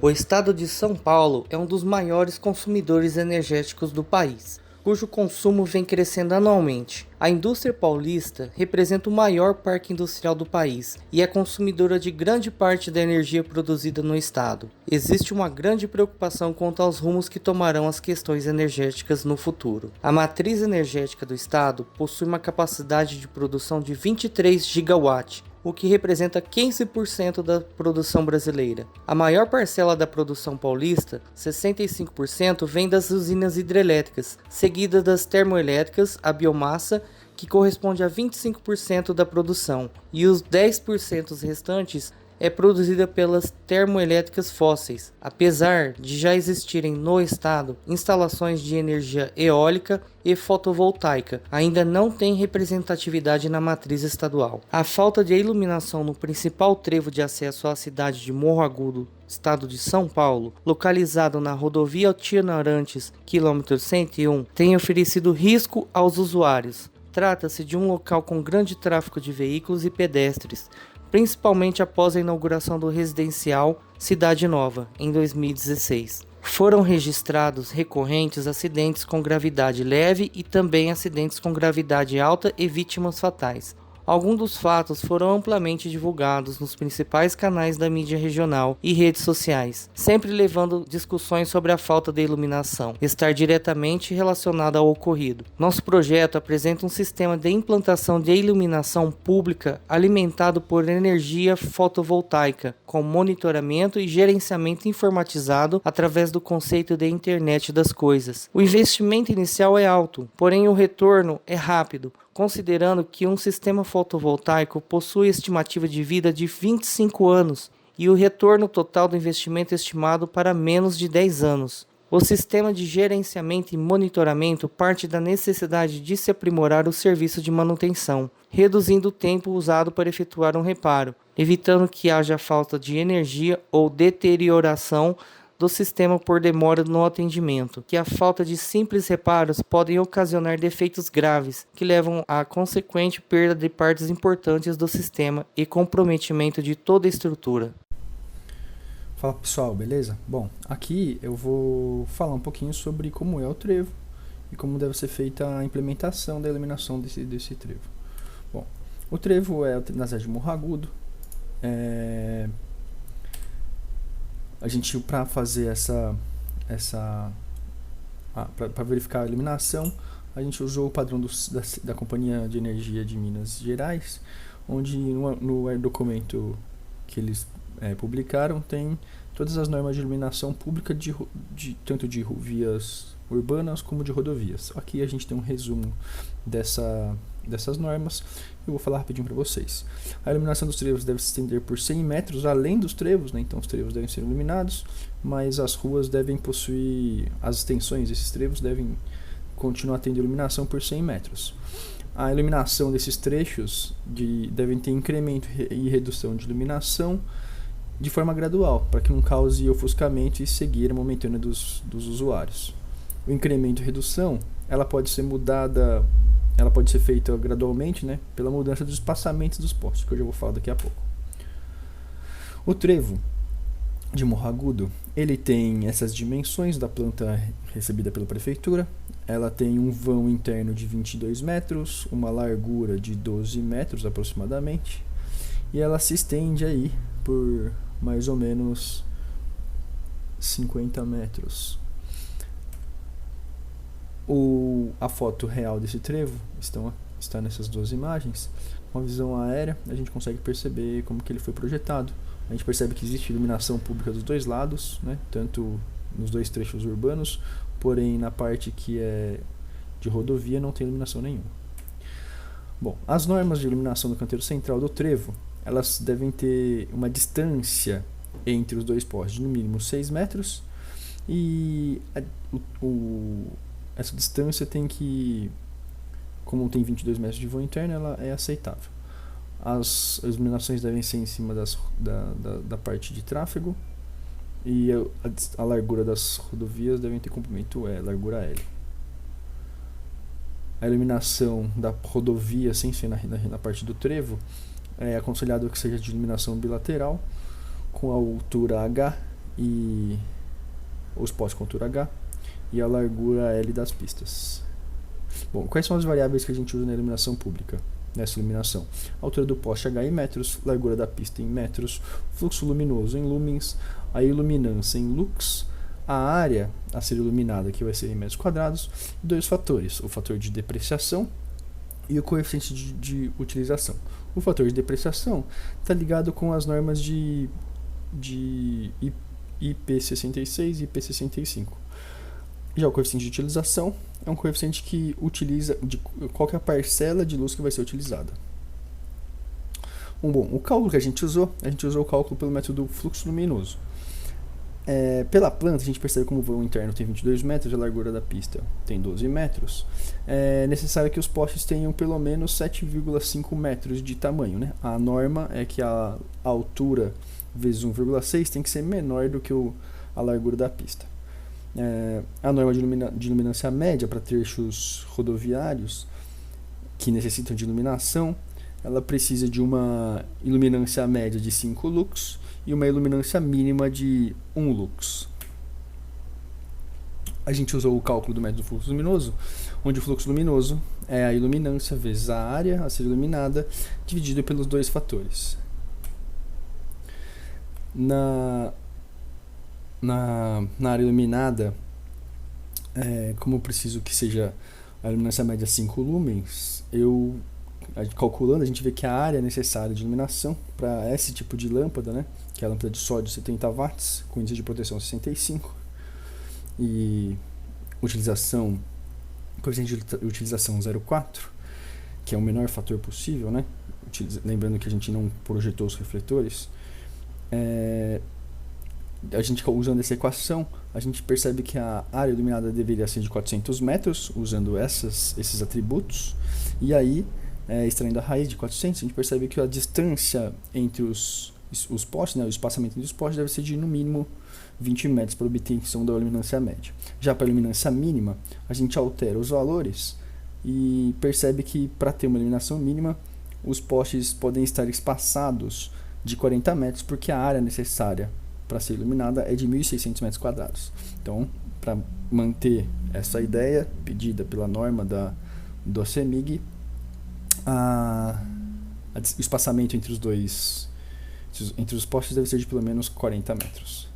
O estado de São Paulo é um dos maiores consumidores energéticos do país, cujo consumo vem crescendo anualmente. A indústria paulista representa o maior parque industrial do país e é consumidora de grande parte da energia produzida no estado. Existe uma grande preocupação quanto aos rumos que tomarão as questões energéticas no futuro. A matriz energética do estado possui uma capacidade de produção de 23 gigawatts, o que representa 15% da produção brasileira. A maior parcela da produção paulista, 65%, vem das usinas hidrelétricas, seguida das termoelétricas, a biomassa, que corresponde a 25% da produção, e os 10% restantes é produzida pelas termoelétricas fósseis, apesar de já existirem no estado instalações de energia eólica e fotovoltaica, ainda não tem representatividade na matriz estadual. A falta de iluminação no principal trevo de acesso à cidade de Morro Agudo, estado de São Paulo, localizado na rodovia Tiradentes, quilômetro 101, tem oferecido risco aos usuários. Trata-se de um local com grande tráfego de veículos e pedestres, principalmente após a inauguração do residencial Cidade Nova, em 2016. Foram registrados recorrentes acidentes com gravidade leve e também acidentes com gravidade alta e vítimas fatais. Alguns dos fatos foram amplamente divulgados nos principais canais da mídia regional e redes sociais, sempre levando discussões sobre a falta de iluminação estar diretamente relacionada ao ocorrido. Nosso projeto apresenta um sistema de implantação de iluminação pública alimentado por energia fotovoltaica, com monitoramento e gerenciamento informatizado através do conceito de Internet das Coisas. O investimento inicial é alto, porém o retorno é rápido, considerando que um sistema fotovoltaico possui estimativa de vida de 25 anos e o retorno total do investimento estimado para menos de 10 anos. O sistema de gerenciamento e monitoramento parte da necessidade de se aprimorar o serviço de manutenção, reduzindo o tempo usado para efetuar um reparo, evitando que haja falta de energia ou deterioração do sistema por demora no atendimento, que a falta de simples reparos podem ocasionar defeitos graves, que levam à consequente perda de partes importantes do sistema e comprometimento de toda a estrutura. Fala pessoal, beleza? Bom, aqui eu vou falar um pouquinho sobre como é o trevo e como deve ser feita a implementação da iluminação desse trevo. Bom, o trevo é na cidade de Morro Agudo. A gente, para fazer para verificar a iluminação, a gente usou o padrão da Companhia de Energia de Minas Gerais, onde no documento que eles publicaram tem todas as normas de iluminação pública tanto de vias urbanas como de rodovias. Aqui a gente tem um resumo dessas normas. Eu vou falar rapidinho para vocês. A iluminação dos trevos deve se estender por 100 metros além dos trevos, né? Então os trevos devem ser iluminados, mas as ruas devem possuir, as extensões desses trevos devem continuar tendo iluminação por 100 metros. A iluminação desses trechos devem ter incremento e redução de iluminação de forma gradual, para que não cause ofuscamento e cegueira momentânea dos usuários. O incremento e redução, ela pode ser feita gradualmente, né, pela mudança dos espaçamentos dos postes, que eu já vou falar daqui a pouco. O trevo de Morro Agudo, ele tem essas dimensões da planta recebida pela prefeitura. Ela tem um vão interno de 22 metros, uma largura de 12 metros aproximadamente, e ela se estende aí por mais ou menos 50 metros. A foto real desse trevo está nessas duas imagens. Com a visão aérea, a gente consegue perceber como que ele foi projetado. A gente percebe que existe iluminação pública dos dois lados, né? Tanto nos dois trechos urbanos, porém na parte que é de rodovia não tem iluminação nenhuma. Bom, as normas de iluminação do canteiro central do trevo, elas devem ter uma distância entre os dois postes de no mínimo 6 metros e essa distância tem que, como tem 22 metros de vão interno, ela é aceitável. As iluminações devem ser em cima da parte de tráfego e a largura das rodovias devem ter comprimento largura L. A iluminação da rodovia, sem ser na parte do trevo, é aconselhado que seja de iluminação bilateral, com a altura H e os postes com altura H e a largura L das pistas. Bom, quais são as variáveis que a gente usa na iluminação pública? Nessa iluminação, altura do poste H em metros, largura da pista em metros, fluxo luminoso em lumens, a iluminância em lux, a área a ser iluminada, que vai ser em metros quadrados, e dois fatores, o fator de depreciação e o coeficiente de utilização. O fator de depreciação está ligado com as normas de IP66 e IP65. Já o coeficiente de utilização é um coeficiente que utiliza de qual que é a parcela de luz que vai ser utilizada. Bom, o cálculo que a gente usou o cálculo pelo método fluxo luminoso. Pela planta, a gente percebe como o vão interno tem 22 metros e a largura da pista tem 12 metros. É necessário que os postes tenham pelo menos 7,5 metros de tamanho, né? A norma é que a altura vezes 1,6 tem que ser menor do que a largura da pista. A norma de iluminância média para trechos rodoviários que necessitam de iluminação, ela precisa de uma iluminância média de 5 lux e uma iluminância mínima de 1 lux. A gente usou o cálculo do método fluxo luminoso, onde o fluxo luminoso é a iluminância vezes a área a ser iluminada, dividido pelos dois fatores. Na área iluminada, como eu preciso que seja a iluminância média 5 lumens, calculando, a gente vê que a área necessária de iluminação para esse tipo de lâmpada, né, que é a lâmpada de sódio 70 watts, com índice de proteção 65, e coeficiente de utilização 0,4, que é o menor fator possível, né, lembrando que a gente não projetou os refletores, a gente usando essa equação, a gente percebe que a área iluminada deveria ser de 400 metros, usando esses atributos, e aí, extraindo a raiz de 400, a gente percebe que a distância entre os postes, né, o espaçamento entre os postes deve ser de no mínimo 20 metros para obtenção da iluminância média. Já para a iluminância mínima, a gente altera os valores e percebe que para ter uma iluminação mínima, os postes podem estar espaçados de 40 metros, porque a área necessária para ser iluminada é de 1.600 metros quadrados. Então, para manter essa ideia pedida pela norma do CEMIG, o espaçamento entre os postes deve ser de pelo menos 40 metros.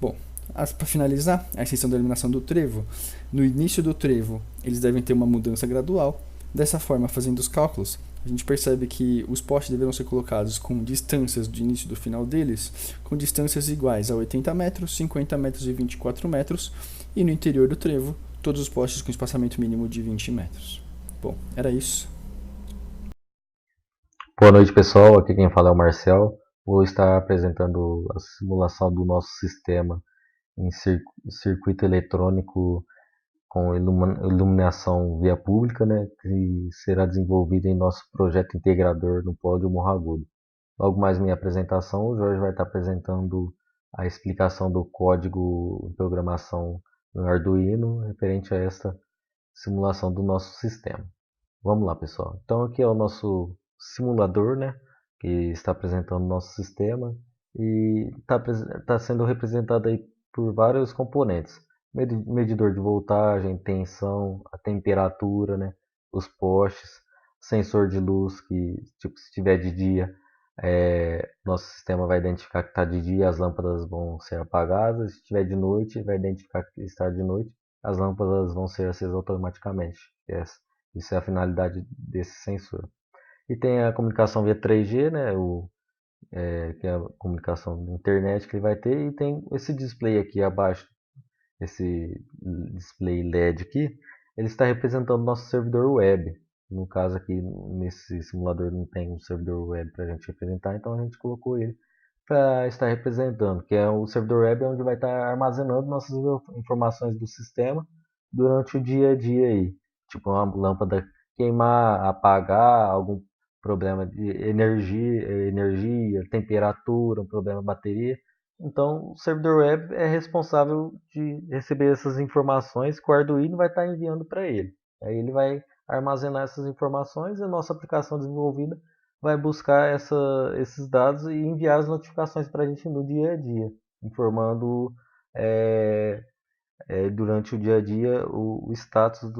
Bom, para finalizar, a extensão da iluminação do trevo. No início do trevo, eles devem ter uma mudança gradual. Dessa forma, fazendo os cálculos, a gente percebe que os postes deverão ser colocados com distâncias do início e do final deles, com distâncias iguais a 80 metros, 50 metros e 24 metros, e no interior do trevo, todos os postes com espaçamento mínimo de 20 metros. Bom, era isso. Boa noite, pessoal. Aqui quem fala é o Marcel. Vou estar apresentando a simulação do nosso sistema em circuito eletrônico com iluminação via pública, né, que será desenvolvido em nosso projeto integrador no Polo de Morro Agudo. Logo mais minha apresentação, o Jorge vai estar apresentando a explicação do código de programação no Arduino referente a esta simulação do nosso sistema. Vamos lá, pessoal. Então aqui é o nosso simulador, né, que está apresentando o nosso sistema e está sendo representado aí por vários componentes. Medidor de voltagem, tensão, a temperatura, né, os postes, sensor de luz que, tipo, se estiver de dia, nosso sistema vai identificar que está de dia, as lâmpadas vão ser apagadas. Se estiver de noite, vai identificar que está de noite, as lâmpadas vão ser acesas automaticamente. Isso é a finalidade desse sensor. E tem a comunicação via 3G, né, que é a comunicação da internet que ele vai ter, e tem esse display aqui abaixo, esse display LED aqui, ele está representando nosso servidor web. No caso aqui, nesse simulador não tem um servidor web para a gente representar, então a gente colocou ele para estar representando, que é o servidor web onde vai estar armazenando nossas informações do sistema durante o dia a dia aí. Tipo uma lâmpada queimar, apagar, algum problema de energia, temperatura, um problema de bateria. Então, o servidor web é responsável de receber essas informações que o Arduino vai estar enviando para ele. Aí ele vai armazenar essas informações e a nossa aplicação desenvolvida vai buscar esses dados e enviar as notificações para a gente no dia a dia. informando é, durante o dia a dia o status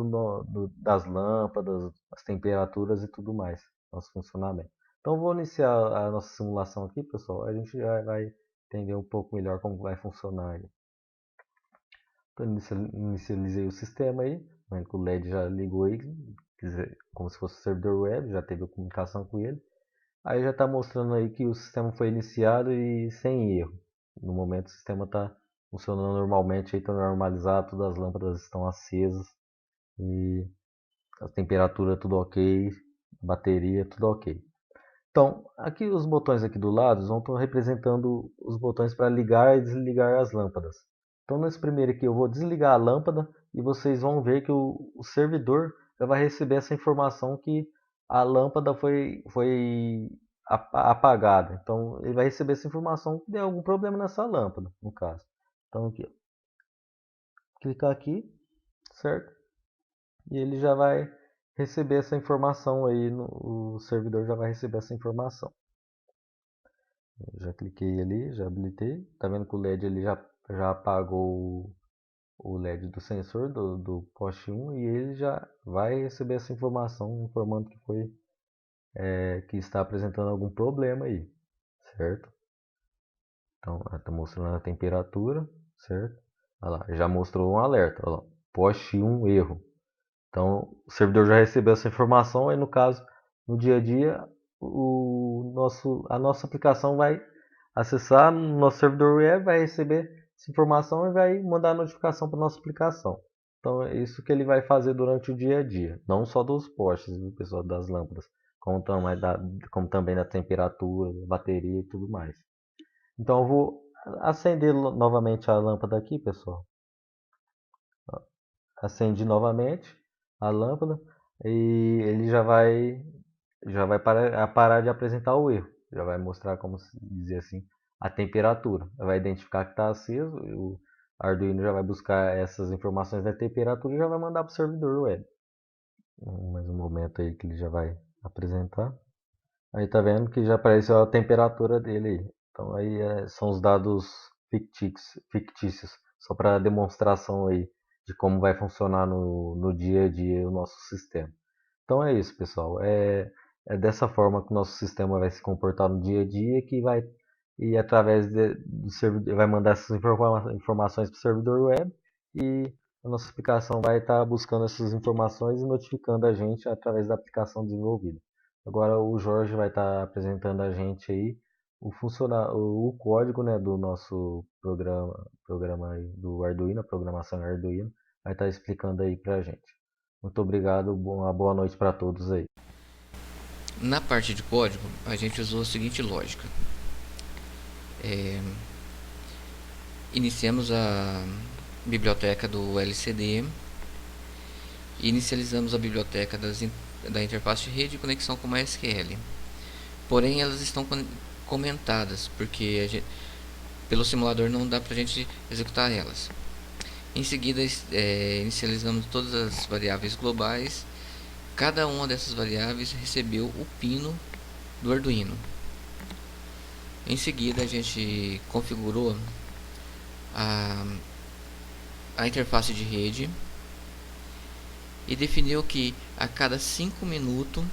das lâmpadas, as temperaturas e tudo mais, nosso funcionamento. Então vou iniciar a nossa simulação aqui, pessoal. A gente já vai entender um pouco melhor como vai funcionar aí. Então inicializei o sistema aí, vendo que o LED já ligou aí, como se fosse um servidor web, já teve a comunicação com ele. Aí já está mostrando aí que o sistema foi iniciado e sem erro. No momento o sistema está funcionando normalmente, está normalizado, todas as lâmpadas estão acesas e a temperatura tudo ok, a bateria tudo ok. Então, aqui os botões aqui do lado vão estar representando os botões para ligar e desligar as lâmpadas. Então, nesse primeiro aqui eu vou desligar a lâmpada e vocês vão ver que o servidor já vai receber essa informação que a lâmpada foi apagada. Então, ele vai receber essa informação que deu algum problema nessa lâmpada, no caso. Então, aqui, clicar aqui, certo? E ele já vai receber essa informação aí, o servidor já vai receber essa informação. Eu já cliquei ali, já habilitei. Tá vendo que o LED ele já apagou o LED do sensor do poste 1 e ele já vai receber essa informação informando que está apresentando algum problema aí, certo? Então, está mostrando a temperatura, certo? Olha lá, já mostrou um alerta, olha lá, poste 1 erro. Então, o servidor já recebeu essa informação, aí no caso, no dia a dia, a nossa aplicação vai acessar no nosso servidor web, vai receber essa informação e vai mandar a notificação para a nossa aplicação. Então, é isso que ele vai fazer durante o dia a dia, não só dos postes, viu, pessoal, das lâmpadas, como também da temperatura, bateria e tudo mais. Então, eu vou acender novamente a lâmpada aqui, pessoal. Acendi novamente a lâmpada e ele já vai parar de apresentar o erro. Já vai mostrar, como dizer assim, a temperatura. Vai identificar que está aceso. O Arduino já vai buscar essas informações da temperatura e já vai mandar para o servidor web. Mais um momento aí que ele já vai apresentar. Aí tá vendo que já apareceu a temperatura dele aí. Então aí são os dados fictícios só para demonstração aí de como vai funcionar no dia a dia o nosso sistema. Então é isso, pessoal. É dessa forma que o nosso sistema vai se comportar no dia a dia, que vai e através do servidor vai mandar essas informações para o servidor web e a nossa aplicação vai estar buscando essas informações e notificando a gente através da aplicação desenvolvida. Agora o Jorge vai estar apresentando a gente aí o código, né, do nosso programa aí, do Arduino, a programação Arduino, vai estar explicando aí pra gente. Muito obrigado, uma boa noite para todos aí. Na parte de código, a gente usou a seguinte lógica. Iniciamos a biblioteca do LCD, inicializamos a biblioteca da interface de rede e conexão com MySQL. Porém, elas estão comentadas, porque pelo simulador não dá para a gente executar elas. Em seguida, inicializamos todas as variáveis globais. Cada uma dessas variáveis recebeu o pino do Arduino. Em seguida, a gente configurou a interface de rede e definiu que a cada 5 minutos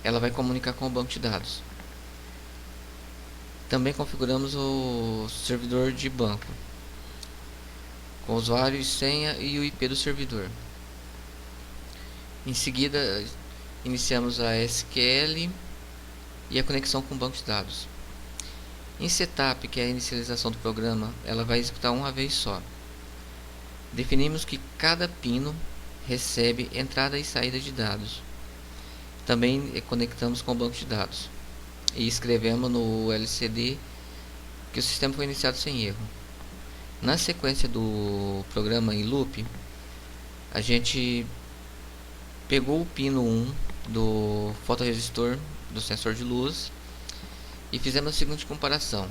ela vai comunicar com o banco de dados. Também configuramos o servidor de banco com usuário e senha e o IP do servidor. Em seguida, iniciamos a SQL e a conexão com o banco de dados. Em setup, que é a inicialização do programa, ela vai executar uma vez só. Definimos que cada pino recebe entrada e saída de dados. Também conectamos com o banco de dados e escrevemos no LCD que o sistema foi iniciado sem erro. Na sequência do programa em loop, a gente pegou o pino 1 do fotoresistor do sensor de luz e fizemos a seguinte comparação.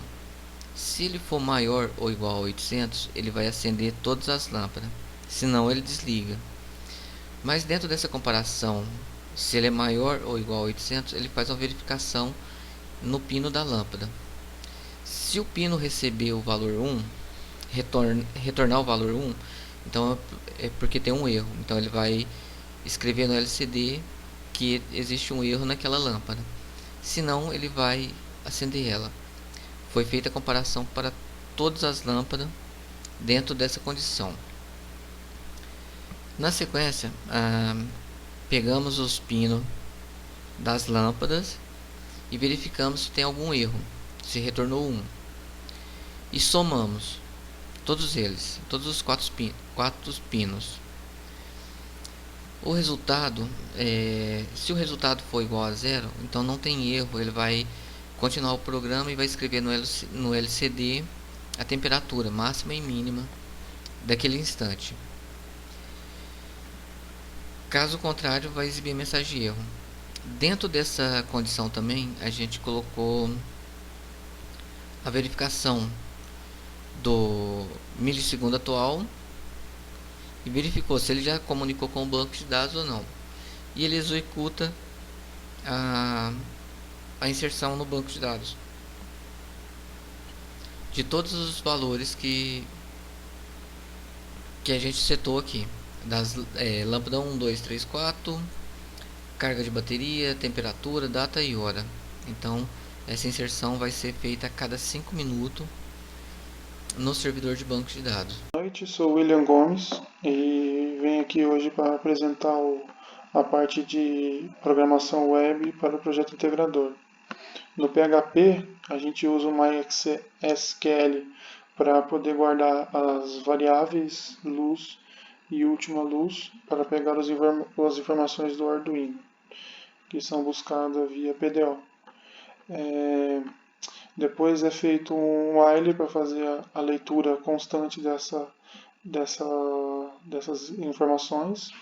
Se ele for maior ou igual a 800, ele vai acender todas as lâmpadas, senão ele desliga. Mas dentro dessa comparação, se ele é maior ou igual a 800, ele faz uma verificação no pino da lâmpada. Se o pino receber o valor 1, retornar o valor 1, então é porque tem um erro. Então ele vai escrever no LCD que existe um erro naquela lâmpada. Senão ele vai acender ela. Foi feita a comparação para todas as lâmpadas dentro dessa condição. Na sequência, pegamos os pinos das lâmpadas e verificamos se tem algum erro, se retornou 1. E somamos todos eles, todos os quatro pinos. O resultado, se o resultado for igual a 0, então não tem erro, ele vai continuar o programa e vai escrever no LCD a temperatura máxima e mínima daquele instante. Caso contrário, vai exibir a mensagem de erro. Dentro dessa condição também, a gente colocou a verificação do milissegundo atual e verificou se ele já comunicou com o banco de dados ou não. E ele executa a inserção no banco de dados de todos os valores que a gente setou aqui, das lâmpada 1, 2, 3, 4, carga de bateria, temperatura, data e hora. Então essa inserção vai ser feita a cada 5 minutos no servidor de banco de dados. Boa noite, sou William Gomes e venho aqui hoje para apresentar a parte de programação web para o projeto integrador. No PHP, a gente usa o MySQL para poder guardar as variáveis luz e última luz para pegar as informações do Arduino, que são buscadas via PDO. Depois é feito um while para fazer a leitura constante dessas informações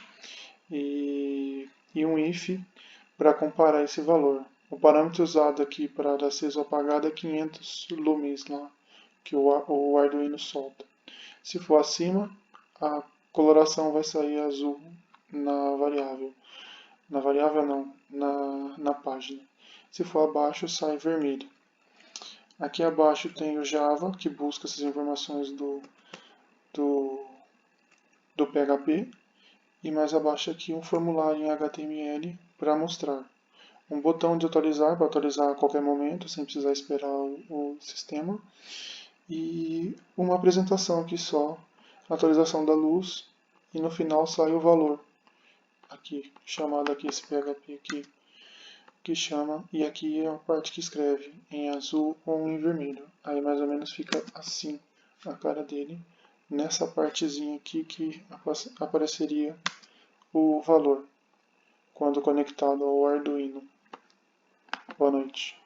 e um if para comparar esse valor. O parâmetro usado aqui para dar aceso apagado é 500 lumens lá, que o Arduino solta. Se for acima, a coloração vai sair azul na variável. Na variável não, na página. Se for abaixo, sai vermelho. Aqui abaixo tem o Java, que busca essas informações do PHP. E mais abaixo aqui um formulário em HTML para mostrar. Um botão de atualizar, para atualizar a qualquer momento, sem precisar esperar o sistema. E uma apresentação aqui só, atualização da luz. E no final sai o valor. Aqui, chamado aqui, esse PHP aqui, que chama, e aqui é a parte que escreve em azul ou em vermelho. Aí mais ou menos fica assim a cara dele, nessa partezinha aqui que apareceria o valor quando conectado ao Arduino. Boa noite.